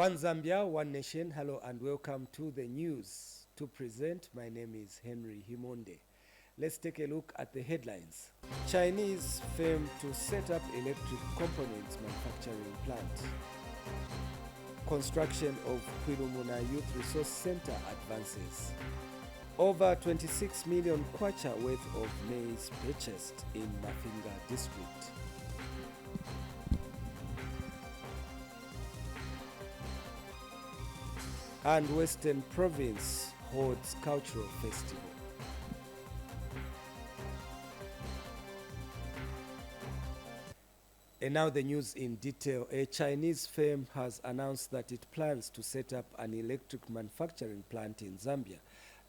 One Zambia, one nation. Hello and welcome to the news. To present, my name is Henry Himonde. Let's take a look at the headlines. Chinese firm to set up electric components manufacturing plant. Construction of Kwilumuna Youth Resource Center advances. Over 26 million kwacha worth of maize purchased in Mafinga district. And Western Province holds cultural festival. And now the news in detail. A Chinese firm has announced that it plans to set up an electric manufacturing plant in Zambia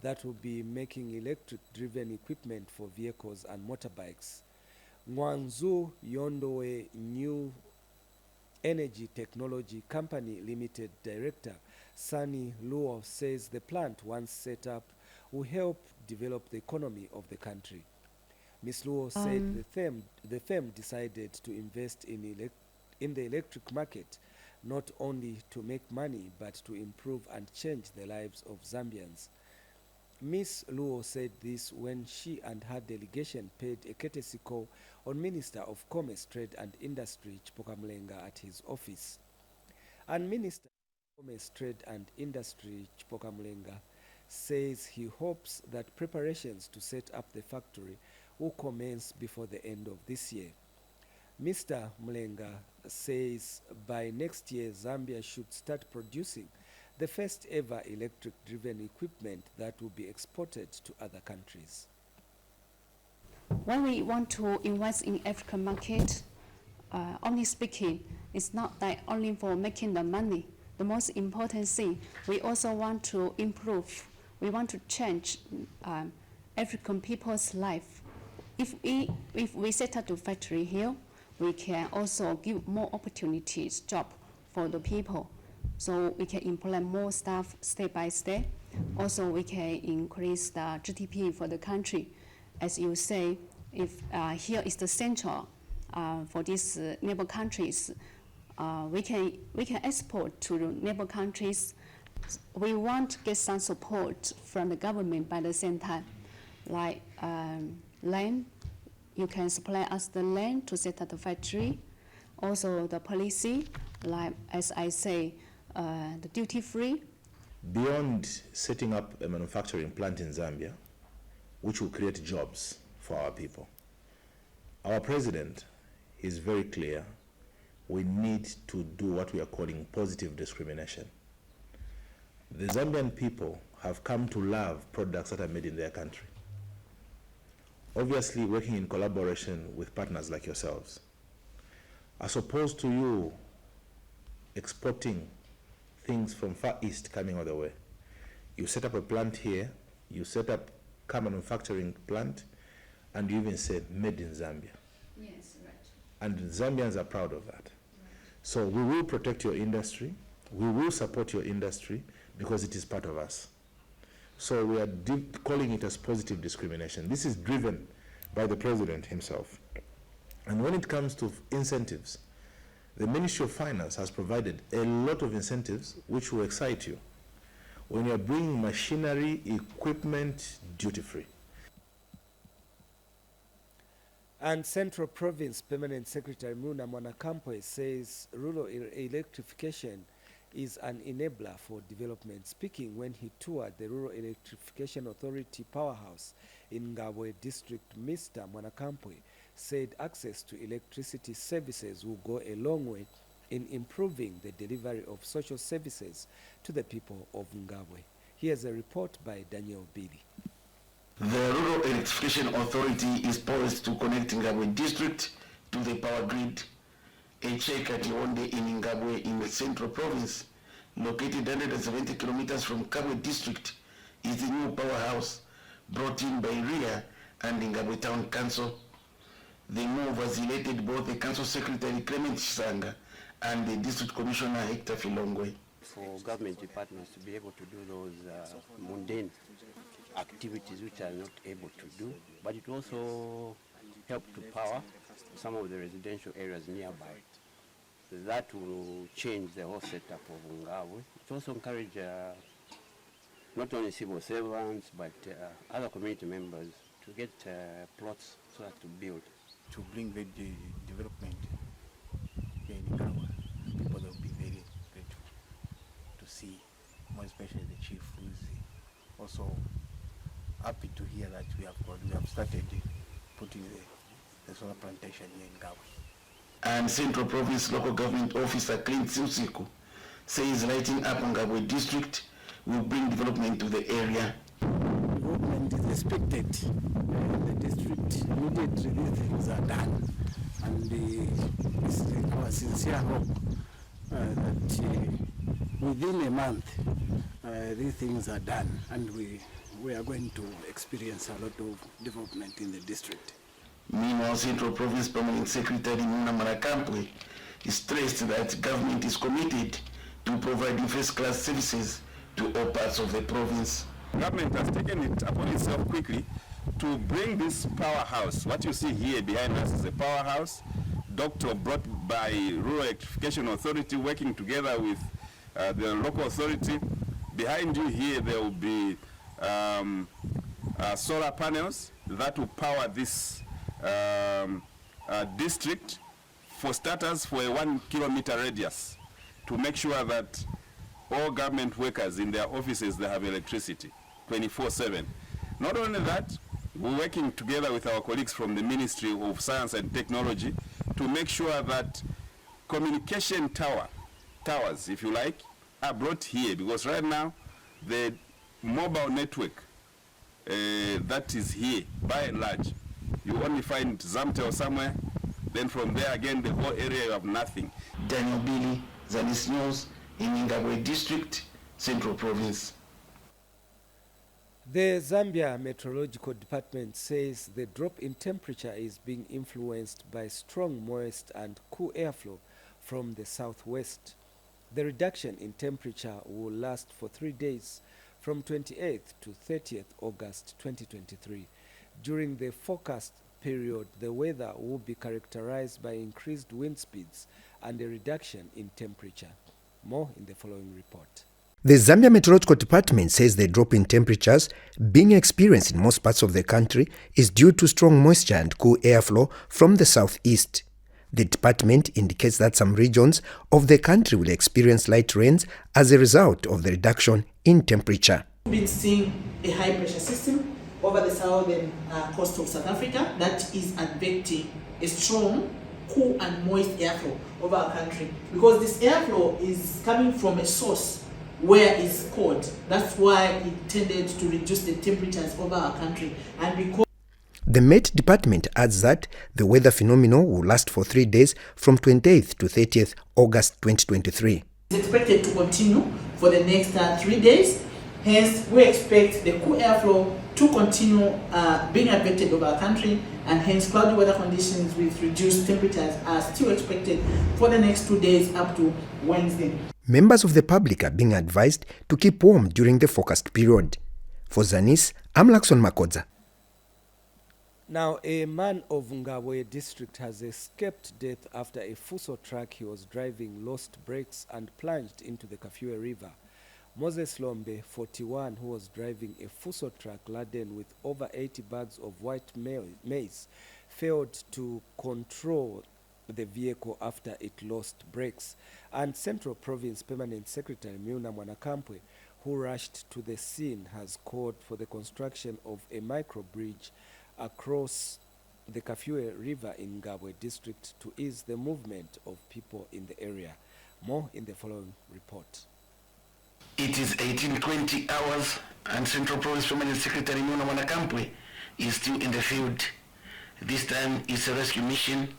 that will be making electric-driven equipment for vehicles and motorbikes. Ngwanzu Yondowe New Energy Technology Company Limited Director Sani Luo says the plant, once set up, will help develop the economy of the country. Ms. Luo said the firm decided to invest in the electric market not only to make money but to improve and change the lives of Zambians. Ms. Luo said this when she and her delegation paid a courtesy call on Minister of Commerce, Trade and Industry Chipoka Mlenga at his office. And Minister of Commerce, Trade and Industry Chipoka Mlenga says he hopes that preparations to set up the factory will commence before the end of this year. Mr. Mlenga says by next year Zambia should start producing the first ever electric-driven equipment that will be exported to other countries. When we want to invest in African market, only speaking, it's not that only for making the money. The most important thing, we also want to improve. We want to change African people's life. If we set up a factory here, we can also give more opportunities, job for the people. So we can implement more stuff step by step. Also, we can increase the GDP for the country. As you say, if here is the center for these neighbor countries, we can export to the neighbor countries. We want to get some support from the government by the same time, like land. You can supply us the land to set up the factory. Also the policy, like as I say, the duty-free. Beyond setting up a manufacturing plant in Zambia, which will create jobs for our people, our president is very clear. We need to do what we are calling positive discrimination. The Zambian people have come to love products that are made in their country. Obviously, working in collaboration with partners like yourselves, as opposed to you exporting things from Far East coming all the way. You set up a plant here, you set up car manufacturing plant, and you even say made in Zambia. Yes, right. And Zambians are proud of that. Right. So we will protect your industry, we will support your industry because it is part of us. So we are calling it as positive discrimination. This is driven by the president himself. And when it comes to incentives, the Ministry of Finance has provided a lot of incentives which will excite you when you are bringing machinery, equipment, duty-free. And Central Province Permanent Secretary Muna Mwanakampwe says rural electrification is an enabler for development. Speaking when he toured the Rural Electrification Authority powerhouse in Ngabwe district, Mr. Mwanakampwe said access to electricity services will go a long way in improving the delivery of social services to the people of Ngabwe. Here's a report by Daniel Billy. The Rural Electrification Authority is poised to connect Ngabwe district to the power grid. A check at Yonde in Ngabwe in the Central Province, located 170 kilometers from Kabwe district, is the new powerhouse brought in by RIA and Ngabwe Town Council. The move has elated both the Council Secretary Clement Chisanga and the District Commissioner Hector Filongwe. For government departments to be able to do those mundane activities which are not able to do, but it also helped to power some of the residential areas nearby. that will change the whole setup of Ngabwe. It also encourage not only civil servants but other community members to get plots so as to build. To bring the development here in Ngabwe, people will be very grateful to see, more especially the chief, who is also happy to hear that we have started putting the solar plantation here in Ngabwe. And Central Province Local Government Officer Clint Siusiku says lighting up Ngabwe district will bring development to the area. Development is expected. The district, immediately these things are done. And it's our sincere hope that within a month these things are done and we are going to experience a lot of development in the district. Meanwhile, Central Province Permanent Secretary Muna Marakampwe stressed that government is committed to providing first-class services to all parts of the province. Government has taken it upon itself quickly to bring this powerhouse. What you see here behind us is a powerhouse, doctor brought by Rural Electrification Authority working together with the local authority. Behind you here there will be solar panels that will power this district, for starters, for a 1 kilometer radius, to make sure that all government workers in their offices, they have electricity 24/7. Not only that, we're working together with our colleagues from the Ministry of Science and Technology to make sure that communication towers, if you like, are brought here, because right now the mobile network that is here, by and large, you only find Zamtel somewhere, then from there again the whole area you have nothing. Daniel Billy, Zanis News, in Ngabwe District, Central Province. The Zambia Meteorological Department says the drop in temperature is being influenced by strong moist and cool airflow from the southwest. The reduction in temperature will last for 3 days from 28th to 30th August 2023. During the forecast period, the weather will be characterized by increased wind speeds and a reduction in temperature. More in the following report. The Zambia Meteorological Department says the drop in temperatures being experienced in most parts of the country is due to strong moisture and cool airflow from the southeast. The department indicates that some regions of the country will experience light rains as a result of the reduction in temperature. We've been seeing a high pressure system over the southern coast of South Africa that is advecting a strong, cool and moist airflow over our country, because this airflow is coming from a source where it's cold. That's why it tended to reduce the temperatures over our country. And because the Met Department adds that the weather phenomenon will last for 3 days from 28th to 30th August 2023. It's expected to continue for the next 3 days. Hence, we expect the cool airflow to continue being advected over our country, and hence cloudy weather conditions with reduced temperatures are still expected for the next 2 days up to Wednesday. Members of the public are being advised to keep warm during the forecast period. For Zanis, I'm Lakson Makodza. Now, a man of Ngabwe district has escaped death after a Fuso truck he was driving lost brakes and plunged into the Kafue River. Moses Lombe, 41, who was driving a Fuso truck laden with over 80 bags of white maize, failed to control the vehicle after it lost brakes. And Central Province Permanent Secretary Muna Marakampwe, who rushed to the scene, has called for the construction of a micro bridge across the Kafue River in Ngabwe district to ease the movement of people in the area. More in the following report. It is 18:20 hours and Central Province Permanent Secretary Muna Marakampwe is still in the field. This time it's a rescue mission.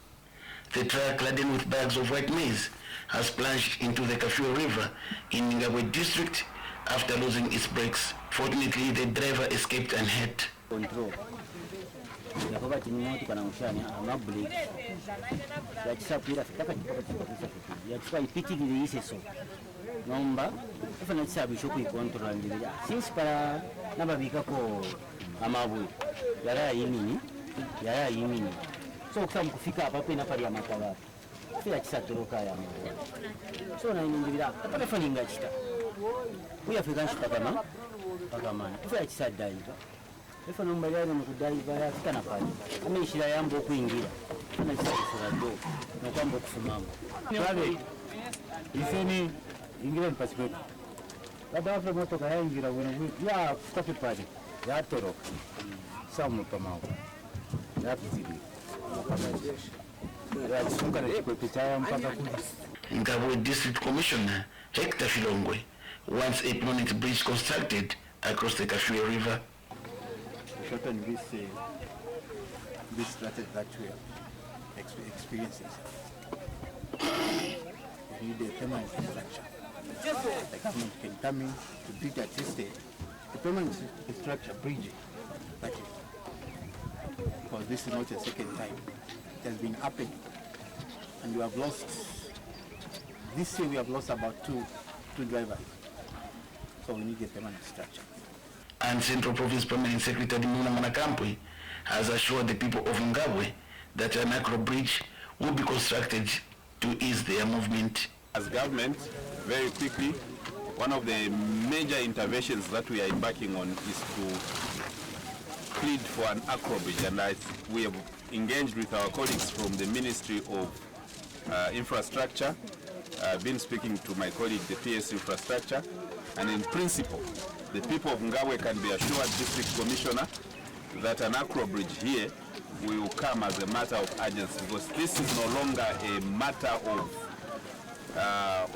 The truck laden with bags of white maize has plunged into the Kafue River in Ngabwe district after losing its brakes. Fortunately, the driver escaped unhurt. nomba efana tsabisho kuikontrola ndibira since para nababikako amabuye yara yimini so kusaba kufika hapa pena pali amakala fira kisatoloka ya mwe so na indibira apata faninga chita we african pakamana fira kisadaiva efa no mbaliyano mukudaiva ya fika na pale ameshira yambo kuingira ana kisasura do no kwambo kufumama wale iseni ingira mpasipoti baba afro moto kaingira wino ya kopi pale ya toroka samu pamao ya pizidi Ngabwe District Commissioner Hector Filongwe wants a permanent bridge constructed across the Kafue River. Shorten this strategy that we are experiencing. We need a permanent structure. Like someone can come in to build at this stage, a permanent structure bridge. That is, because this is not a second time. It has been happening, and we have lost. This year we have lost about two drivers. So we need a permanent structure. And Central Province Permanent Secretary Muna Manakampwe has assured the people of Ngabwe that an acro bridge will be constructed to ease their movement. As government, very quickly, one of the major interventions that we are embarking on is to plead for an acro bridge, and we have engaged with our colleagues from the Ministry of Infrastructure. I've been speaking to my colleague, the PS Infrastructure, and in principle, the people of Ngabwe can be assured, District Commissioner, that an acro bridge here will come as a matter of urgency, because this is no longer a matter of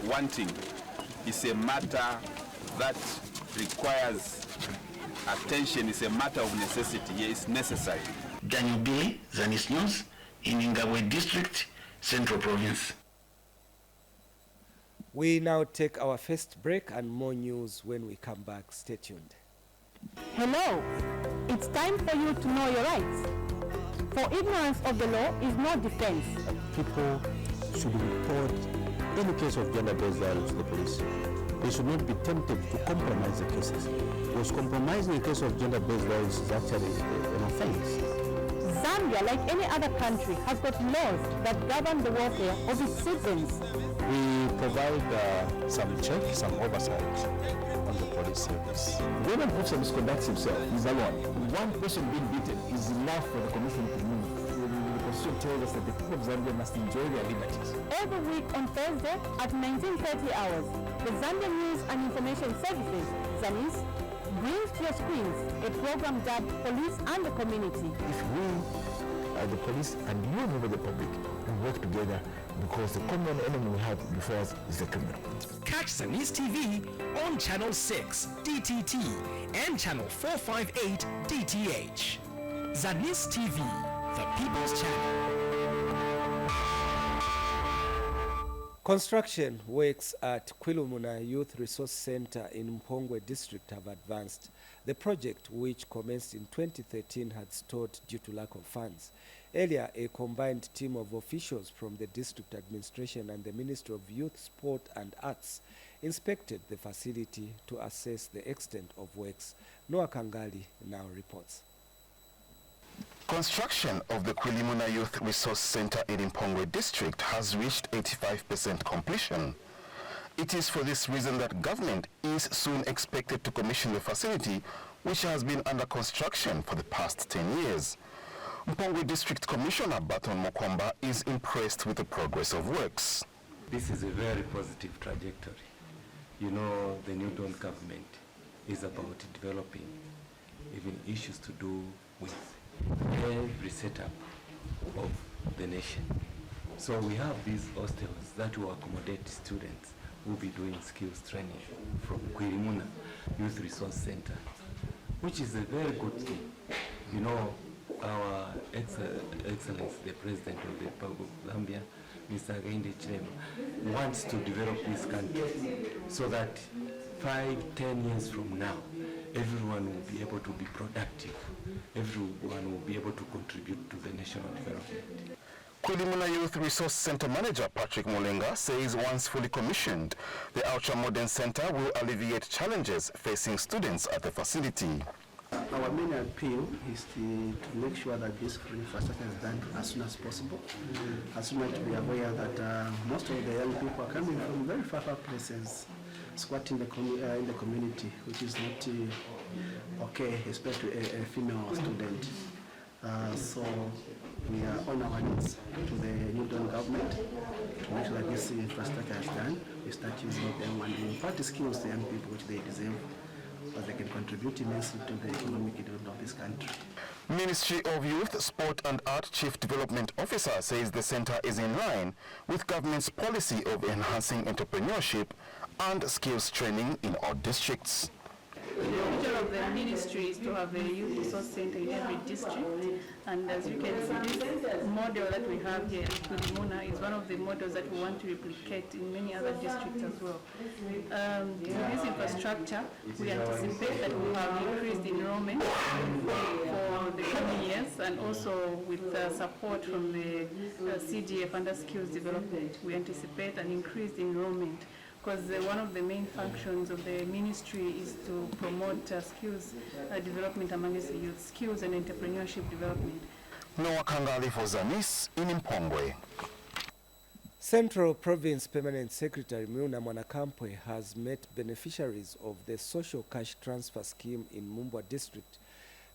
wanting. It's a matter that requires attention. It's a matter of necessity. Yeah, it's necessary. Daniel Billy, Zanis News, in Ngabwe District, Central Province. We now take our first break and more news when we come back. Stay tuned. Hello, it's time for you to know your rights. For ignorance of the law is no defense. People should report any case of gender-based violence to the police. They should not be tempted to compromise the cases, because compromising a case of gender-based violence is actually an offense. Zambia, like any other country, has got laws that govern the welfare of its citizens. We provide some check, some oversight on the police service. When an officer misconducts himself, he's alone. One person being beaten is enough for the commission to move. The Constitution tells us that the people of Zambia must enjoy their liberties. Every week on Thursday at 19:30 hours, the Zambia News and Information Services, Zanis, brings to your screens a program dubbed Police and the Community. If we, the police, and you, member of the public, we work together, because the common enemy we have before us is the criminal. Catch Zanis TV on Channel 6 DTT and Channel 458 DTH. Zanis TV, the People's Channel. Construction works at Kwilumuna Youth Resource Center in Mpongwe District have advanced. The project, which commenced in 2013, had stalled due to lack of funds. Earlier, a combined team of officials from the district administration and the Ministry of Youth, Sport and Arts inspected the facility to assess the extent of works. Noah Kangali now reports. Construction of the Kwilimuna Youth Resource Center in Mpongwe District has reached 85% completion. It is for this reason that government is soon expected to commission the facility, which has been under construction for the past 10 years. Mpongwe District Commissioner Baton Mokwamba is impressed with the progress of works. This is a very positive trajectory. You know, the New Dawn government is about developing even issues to do with every setup of the nation. So we have these hostels that will accommodate students who will be doing skills training from Kwilimuna Youth Resource Center, which is a very good thing. You know, our Excellency, the President of the Republic of Zambia, Mr. Gainde Chilema, wants to develop this country so that 5-10 years from now, everyone will be able to be productive. Everyone will be able to contribute to the national development. Kwilimuna Youth Resource Center Manager Patrick Molenga says once fully commissioned, the ultra-modern center will alleviate challenges facing students at the facility. Our main appeal is to make sure that this infrastructure is done as soon as possible. As soon as we are aware that most of the young people are coming from very far places, squatting in the community, which is not okay, especially a female student. So we are on our knees to the New Dawn government to make sure that this infrastructure is done. We start using them and we impart the skills to young people which they deserve, so they can contribute immensely to the economic development of this country. Ministry of Youth, Sport and Art Chief Development Officer says the center is in line with government's policy of enhancing entrepreneurship and skills training in all districts. The vision of the ministry is to have a youth resource center in every district, and as you can see, this model that we have here at Kulimuna is one of the models that we want to replicate in many other districts as well. With this infrastructure, we anticipate that we will have increased enrollment for the coming years, and also with support from the CDF under skills development, we anticipate an increased enrollment, because one of the main functions of the ministry is to promote skills development amongst the youth, skills and entrepreneurship development. Noah Kangali for Zanis in Mpongwe. Central Province Permanent Secretary Miuna Mwanakampwe has met beneficiaries of the Social Cash Transfer Scheme in Mumbwa District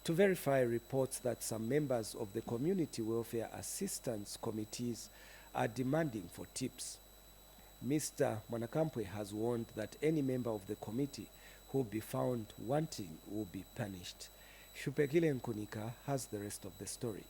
to verify reports that some members of the Community Welfare Assistance Committees are demanding for tips. Mr. Mwanakampwe has warned that any member of the committee who will be found wanting will be punished. Shupekile Nkunika has the rest of the story.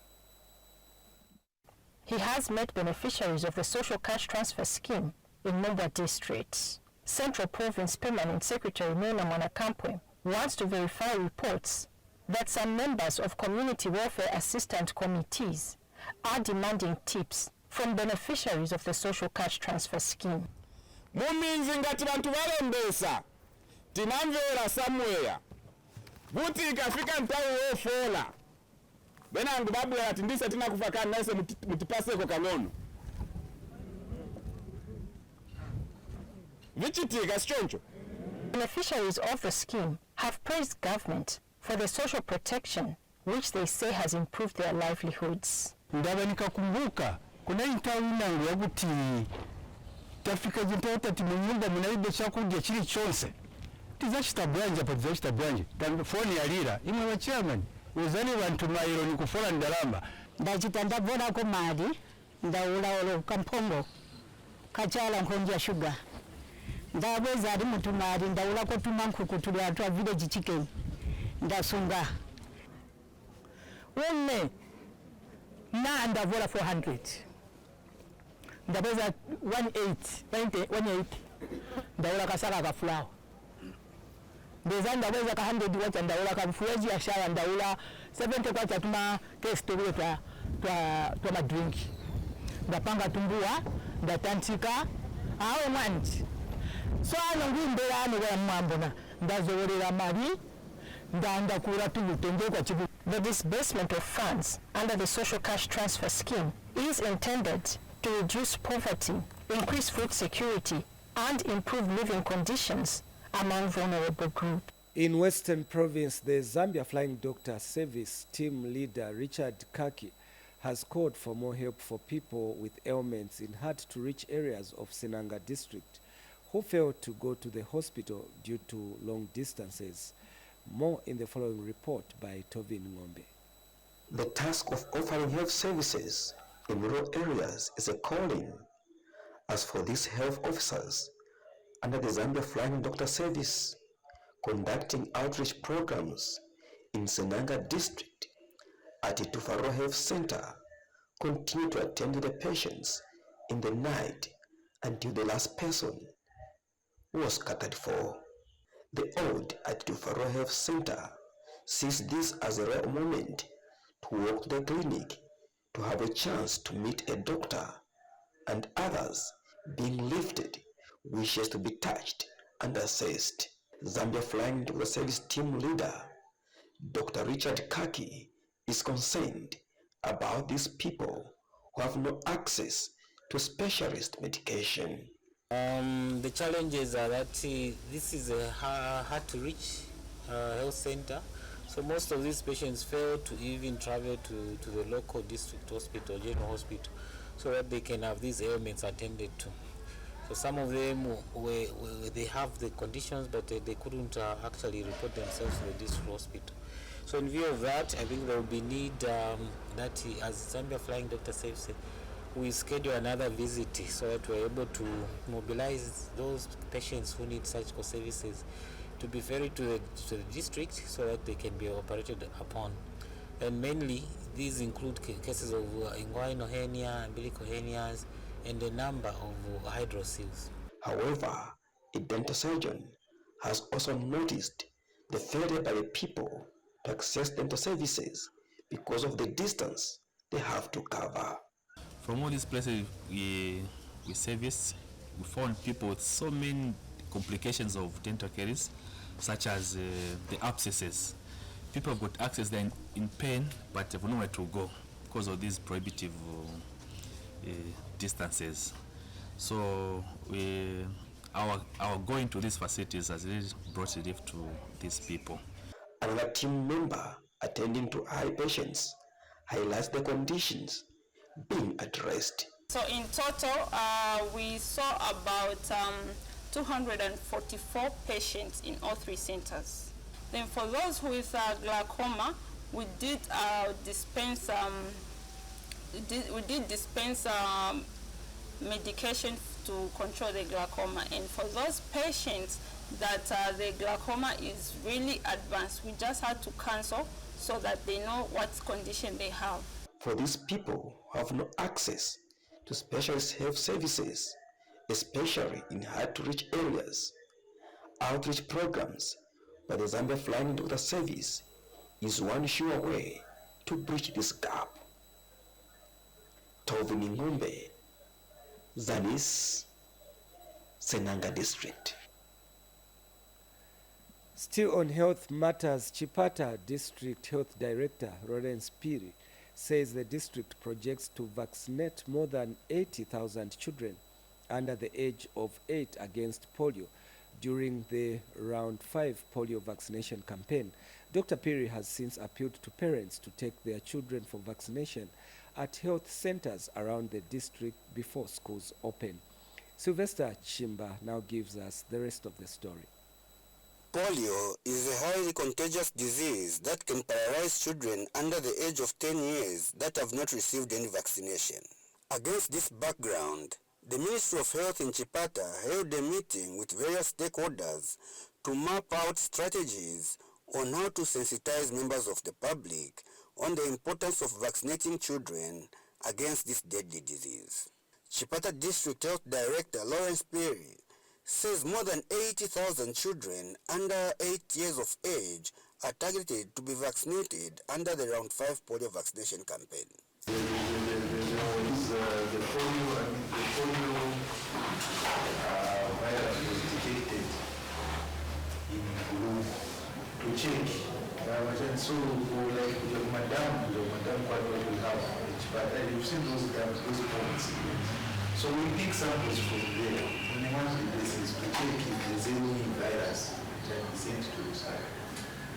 He has met beneficiaries of the Social Cash Transfer Scheme in Mumbwa District. Central Province Permanent Secretary Miuna Mwanakampwe wants to verify reports that some members of Community Welfare Assistance Committees are demanding tips from beneficiaries of the Social Cash Transfer Scheme. Muminzi ngati bantu balembesa tinamvera somewhere buti ikafika ntawo wofola benangu babula ati ndisa tinakufa kana naise mutipaseko kanono vichitika sichoncho. Beneficiaries of the scheme have praised government for the social protection which they say has improved their livelihoods. Ndaba nikakumbuka kuna intawi nangu ya kuti tafika jintota timunyumba munaibe chakudya chili chonse tizachitabwanja pa tizachitabwanja phone yalira imwe wa chairman uzani bantu mailo ni kufola ndalamba ndachita ndabona ko mali ndaula olo kampongo kachala nkonja sugar ndabeza ari mutu mali ndaula ko tumanku tuli atwa village chicken ndasunga umme na ndavola 400 ndabeza 18 ndaula kasaka ka flour ndeza ndabeza ka 100 wacha ndaula ka mfuaji ya shaya ndaula 70 kwacha tuma test kwa ma drink ndapanga tumbua ndatantika aho manji so ano ngimbera ano wa mwambona ndazowelera mali ndandakura tubutende kwa chibu. The disbursement of funds under the Social Cash Transfer Scheme is intended to reduce poverty, increase food security, and improve living conditions among vulnerable groups. In Western Province, the Zambia Flying Doctor Service team leader Richard Kaki has called for more help for people with ailments in hard-to-reach areas of Senanga district who failed to go to the hospital due to long distances. More in the following report by Tovin Ngombe. The task of offering health services in rural areas is a calling. As for these health officers under the Zambia Flying Doctor Service, conducting outreach programs in Senanga district at the Tufaro Health Center, continue to attend to the patients in the night until the last person was catered for. The old at Tufaro Health Center sees this as a rare moment to walk to the clinic to have a chance to meet a doctor, and others being lifted wishes to be touched and assessed. Zambia Flying Doctor Service team leader Dr. Richard Kaki is concerned about these people who have no access to specialist medication. The challenges are that this is a hard to reach health center, So most of these patients fail to even travel to the local district hospital, general hospital, so that they can have these ailments attended to. So some of them, they have the conditions, but they couldn't actually report themselves to the district hospital. So in view of that, I think there will be need that as Zambia Flying Doctor Services, we schedule another visit so that we're able to mobilize those patients who need surgical services to be ferried to the district so that they can be operated upon. And mainly, these include cases of inguinal hernia, umbilical hernias, and a number of hydrocele. However, a dental surgeon has also noticed the failure by the people to access dental services because of the distance they have to cover. From all these places we service, we found people with so many complications of dental caries, such as the abscesses. People have got access, they're in pain, but have nowhere to go because of these prohibitive distances. So our going to these facilities has really brought relief to these people. Another team member attending to eye patients highlights the conditions being addressed. So in total, we saw about 244 patients in all three centers. Then for those with glaucoma, we did dispense medication to control the glaucoma. And for those patients that the glaucoma is really advanced, we just had to cancel so that they know what condition they have. For these people who have no access to specialist health services, especially in hard-to-reach areas, outreach programs by the Zambia Flying Doctor Service is one sure way to bridge this gap. Tovini Ngombe, Zanis, Senanga District. Still on health matters, Chipata District Health Director Lawrence Piri says the district projects to vaccinate more than 80,000 children under the age of 8 against polio during the Round 5 polio vaccination campaign. Dr. Piri has since appealed to parents to take their children for vaccination at health centers around the district before schools open. Sylvester Chimba now gives us the rest of the story. Polio is a highly contagious disease that can paralyze children under the age of 10 years that have not received any vaccination. Against this background, the Ministry of Health in Chipata held a meeting with various stakeholders to map out strategies on how to sensitize members of the public on the importance of vaccinating children against this deadly disease. Chipata District Health Director Lawrence Perry says more than 80,000 children under 8 years of age are targeted to be vaccinated under the Round 5 polio vaccination campaign. The polio virus was detected in Gulu to check. And so, like Madam quite what we have, but you've seen those points. So we pick samples from there. When we want this is to check if there's any virus which can be sent to the side.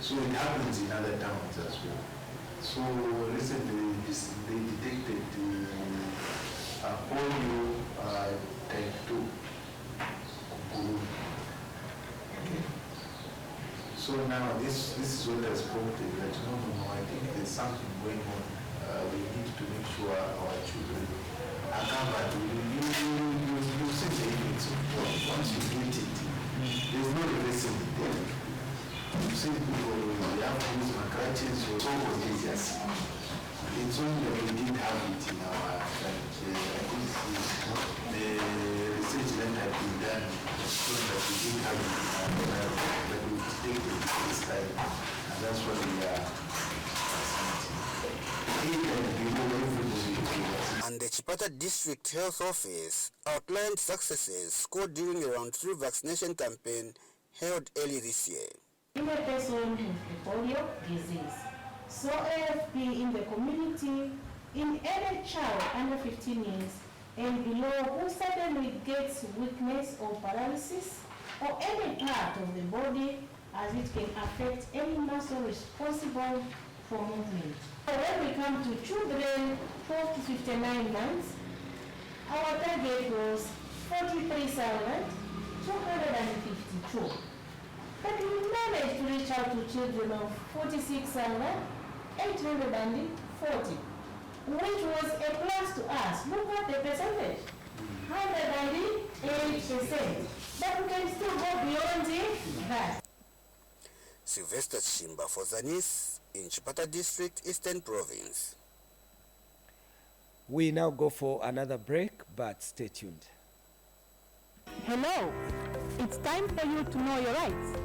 So it happens in other towns as well. So recently they detected polio type 2. Okay. So now this is what has prompted that no, I think there's something going on. We need to make sure our children are covered. You see the effects of polio. Once you get it, there's no reversing it there. You see people, we have to use crutches, so contagious. It's only that we didn't have it in our country. I think the research that had been done showed that we didn't have it in our country, but we take it this time, and that's what we are. And the Chipata District Health Office outlined successes scored during the Round 3 vaccination campaign held early this year. In a person with polio disease, so AFP in the community, in any child under 15 years and below who suddenly gets weakness or paralysis or any part of the body as it can affect any muscle responsible for movement. When we come to children 12 to 59 months, our target was 43,252. But we managed to reach out to children of 46,840, which was a plus to us. Look at the percentage, 108%. But we can still go beyond that. Sylvester Chimba for Zanis in Chipata District, Eastern Province. We now go for another break, but stay tuned. Hello, it's time for you to know your rights.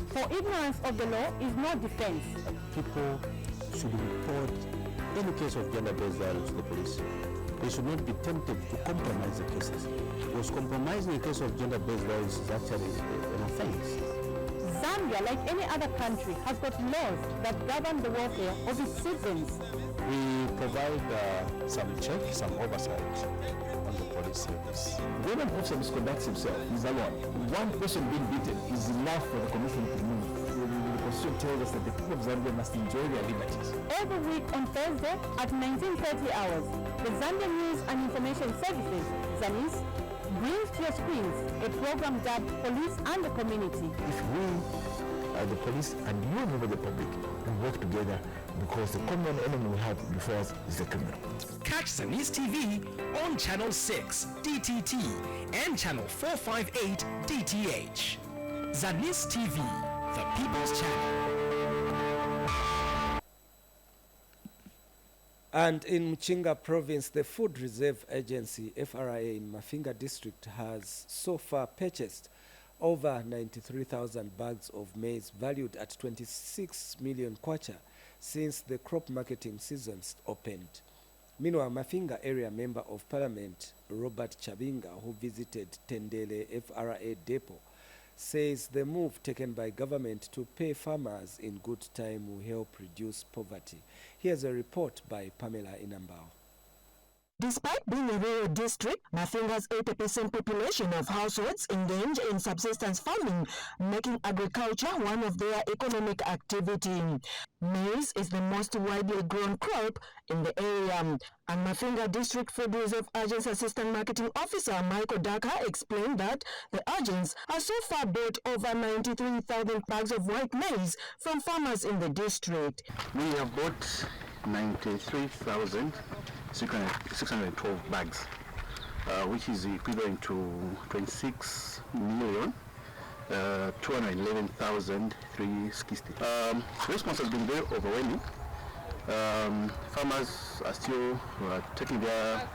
For ignorance of the law is no defense. People should report any case of gender-based violence to the police. They should not be tempted to compromise the cases, because compromising a case of gender-based violence is actually an offense. Zambia, like any other country, has got laws that govern the welfare of its citizens. We provide some check, some oversight on the police service. When an officer misconducts himself, he's alone. One person being beaten is enough for the commission to move. The Constitution tells us that the people of Zambia must enjoy their liberties. Every week on Thursday at 19:30 hours, the Zambia News and Information Services, Zanis, brings to your screens a program dubbed Police and the Community. If we, the police and you, member of the public, we work together, because the common enemy we have before us is the criminal. Catch Zanis TV on Channel 6 DTT and Channel 458 DTH. Zanis TV, the People's Channel. And in Mchinga Province, the Food Reserve Agency, FRA, in Mafinga District has so far purchased over 93,000 bags of maize valued at 26 million kwacha since the crop marketing seasons opened. Meanwhile, Mafinga area member of parliament Robert Chabinga, who visited Tendele FRA depot, says the move taken by government to pay farmers in good time will help reduce poverty. Here's a report by Pamela Inambao. Despite being a rural district, Mafinga's 80% population of households engage in subsistence farming, making agriculture one of their economic activity. Maize is the most widely grown crop in the area, and Mafinga District Food Reserve Agency Assistant Marketing Officer Michael Daka explained that the agents have so far bought over 93,000 bags of white maize from farmers in the district. We have bought 93,612 bags, which is equivalent to 26,211,360. Response has been very overwhelming. Farmers are still taking their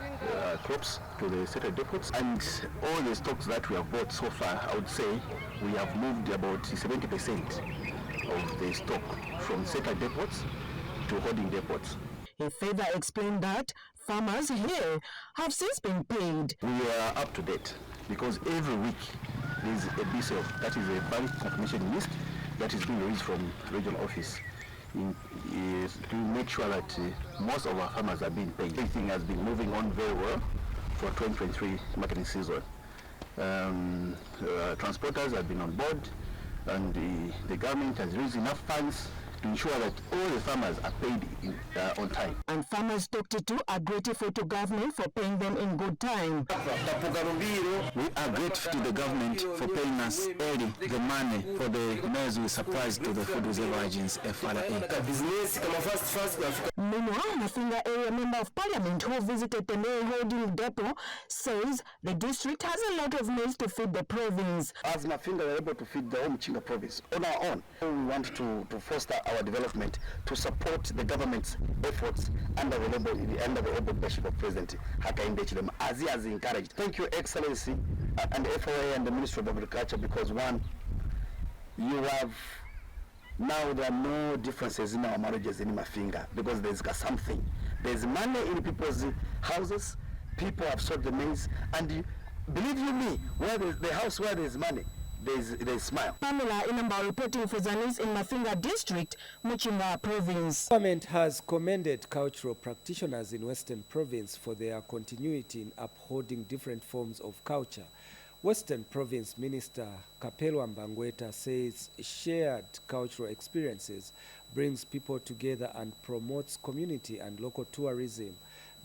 crops to the settled depots, and all the stocks that we have bought so far, I would say we have moved about 70% of the stock from settled depots to holding depots. He further explained that farmers here have since been paid. We are up to date because every week there is a BSF, that is a bank confirmation list that is being released from regional office to make sure that most of our farmers are being paid. Everything has been moving on very well for 2023 marketing season. Transporters have been on board, and the government has raised enough funds to ensure that all the farmers are paid on time. And farmers talked to are grateful to government for paying them in good time. We are grateful to the government for paying us early the money for the maize we supplied to the Food Reserve Agency, FRA. Meanwhile, Mafinga area member of parliament who visited the May holding depot says the district has a lot of maize to feed the province. As Mafinga, we are able to feed the whole Mchinga province on our own. We want to foster our development to support the government's efforts under the able leadership of President Hakainde Hichilema, as he has encouraged. Thank you, Excellency, and the FOA and the Ministry of Agriculture, because one, you have, now there are no differences in our marriages in Mafinga, because there's something. There's money in people's houses, people have sold the maize, and believe you me, where the house where there's money, there's smile. Pamela Inamba reporting for Zanis in Mafinga District, Mchinga Province. Government has commended cultural practitioners in Western Province for their continuity in upholding different forms of culture, Western Province Minister Kapelwa Mbangweta says shared cultural experiences brings people together and promotes community and local tourism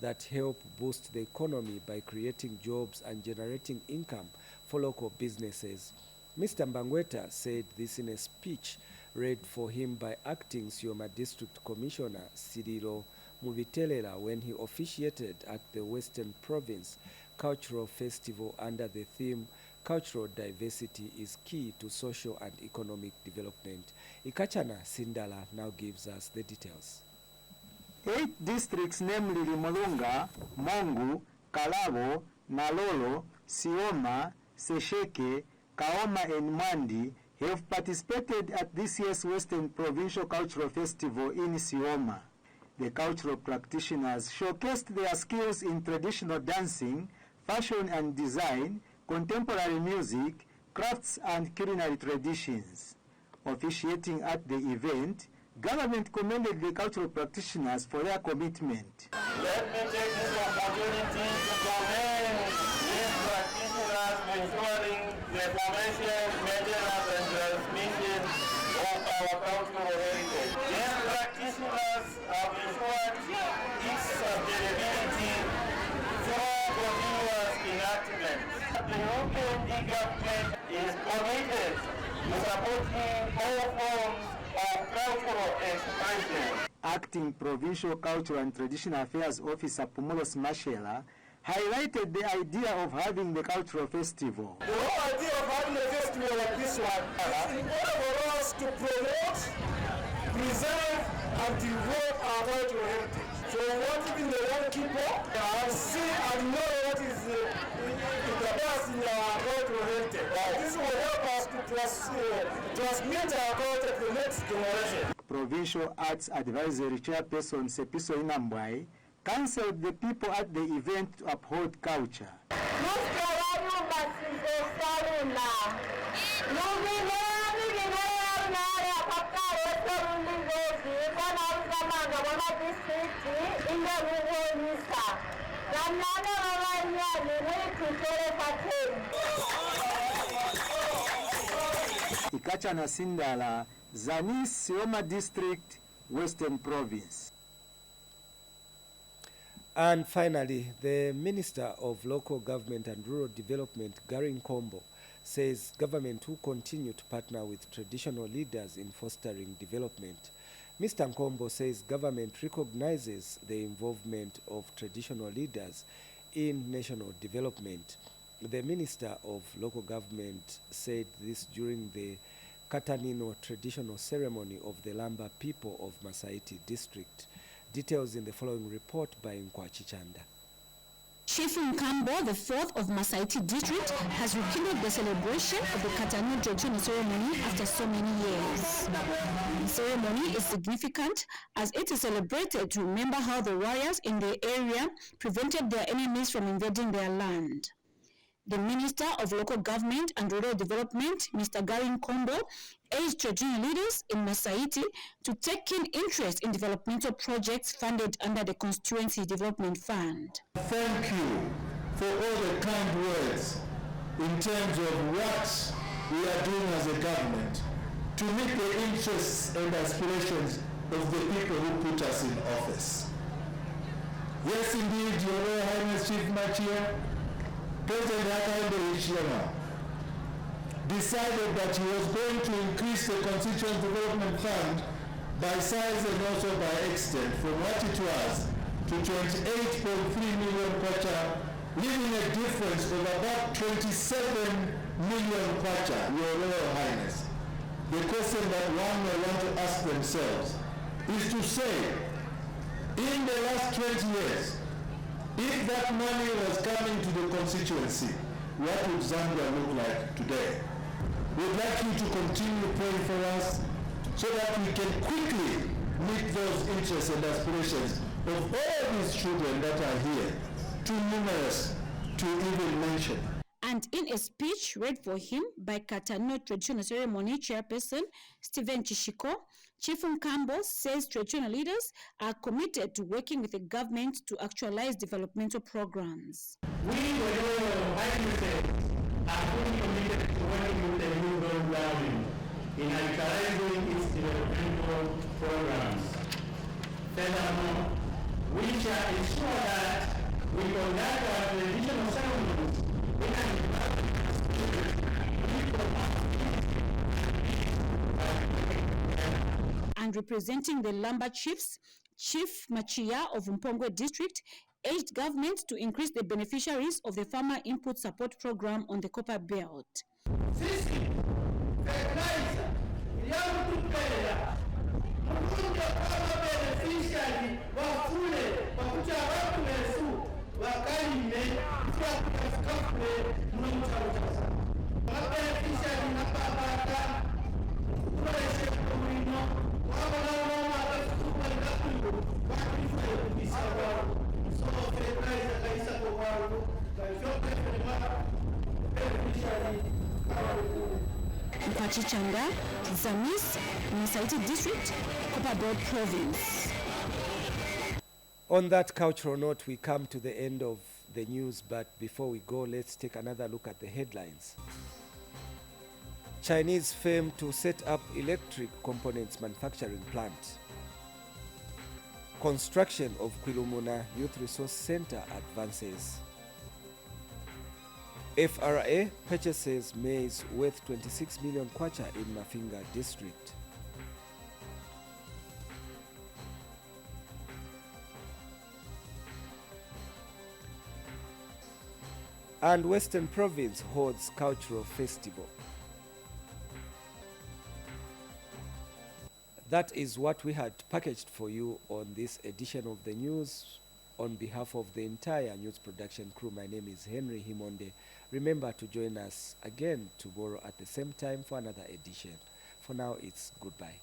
that help boost the economy by creating jobs and generating income for local businesses. Mr. Mbangweta said this in a speech read for him by Acting Sioma District Commissioner Sirilo Mubitelela when he officiated at the Western Province Cultural Festival under the theme Cultural Diversity is Key to Social and Economic Development. Ikachana Sindala now gives us the details. 8 districts, namely Limolunga, Mongu, Kalabo, Nalolo, Sioma, Sesheke, Kaoma and Mandi have participated at this year's Western Provincial Cultural Festival in Sioma. The cultural practitioners showcased their skills in traditional dancing, fashion and design, contemporary music, crafts and culinary traditions. Officiating at the event, government commended the cultural practitioners for their commitment. Let me take this opportunity to commend these practitioners for ensuring the formation, maintenance and transmission of our cultural heritage. These practitioners have ensured its sustainability through continuous enactment. The European government is committed to supporting all forms of cultural expression. Acting Provincial Cultural and Traditional Affairs Officer Pumulos Mashela highlighted the idea of having the cultural festival. The whole idea of having a festival like this one is in order for us to promote, preserve, and develop our cultural heritage. So we want even the young people to see and know what is the best in our cultural heritage. This will help us to transmit our culture to the next generation. Provincial Arts Advisory Chairperson Sepiso Inambwai counseled the people at the event to uphold culture. Ikachana Sindala, Zanis, Sioma District, Western Province. And finally, the Minister of Local Government and Rural Development, Gary Nkombo, says government will continue to partner with traditional leaders in fostering development. Mr. Nkombo says government recognizes the involvement of traditional leaders in national development. The Minister of Local Government said this during the Katanino traditional ceremony of the Lamba people of Masaiti district. Details in the following report by Nkwachi Chanda. Chief Nkambo, the fourth of Masaiti district, has rekindled the celebration of the Katanino traditional ceremony after so many years. The ceremony is significant as it is celebrated to remember how the warriors in the area prevented their enemies from invading their land. The Minister of Local Government and Rural Development, Mr. Gary Nkombo, urged traditional leaders in Masaiti to take keen interest in developmental projects funded under the Constituency Development Fund. Thank you for all the kind words in terms of what we are doing as a government to meet the interests and aspirations of the people who put us in office. Yes, indeed, Your Royal Highness Chief Machia, President Hakainde Hichilema decided that he was going to increase the Constituency Development Fund by size and also by extent from what it was to 28.3 million kwacha, leaving a difference of about 27 million kwacha, Your Royal Highness. The question that one may want to ask themselves is to say, in the last 20 years, if that money was coming to the constituency, what would Zambia look like today? We'd like you to continue praying for us so that we can quickly meet those interests and aspirations of all these children that are here, too numerous to even mention. And in a speech read for him by Katanino Traditional Ceremony Chairperson Stephen Chishiko, Chief Nkambo says traditional leaders are committed to working with the government to actualize developmental programs. We, the Royal Highness, are fully committed to working with the new zone government in actualizing its developmental programs. Furthermore, we shall ensure that we conduct our traditional ceremonies in an And representing the Lumber Chiefs, Chief Machia of Mpongwe District urged government to increase the beneficiaries of the Farmer Input Support Program on the Copper Belt. Mpachichanga, Zanis, Masaiti District, Copper Belt Province. On that cultural note, we come to the end of the news, but before we go, let's take another look at the headlines. Chinese firm to set up electric components manufacturing plant. Construction of Kwilumuna Youth Resource Center advances. FRA purchases maize worth 26 million kwacha in Mafinga district. And Western Province holds cultural festival. That is what we had packaged for you on this edition of the news. On behalf of the entire news production crew, my name is Henry Himonde. Remember to join us again tomorrow at the same time for another edition. For now, it's goodbye.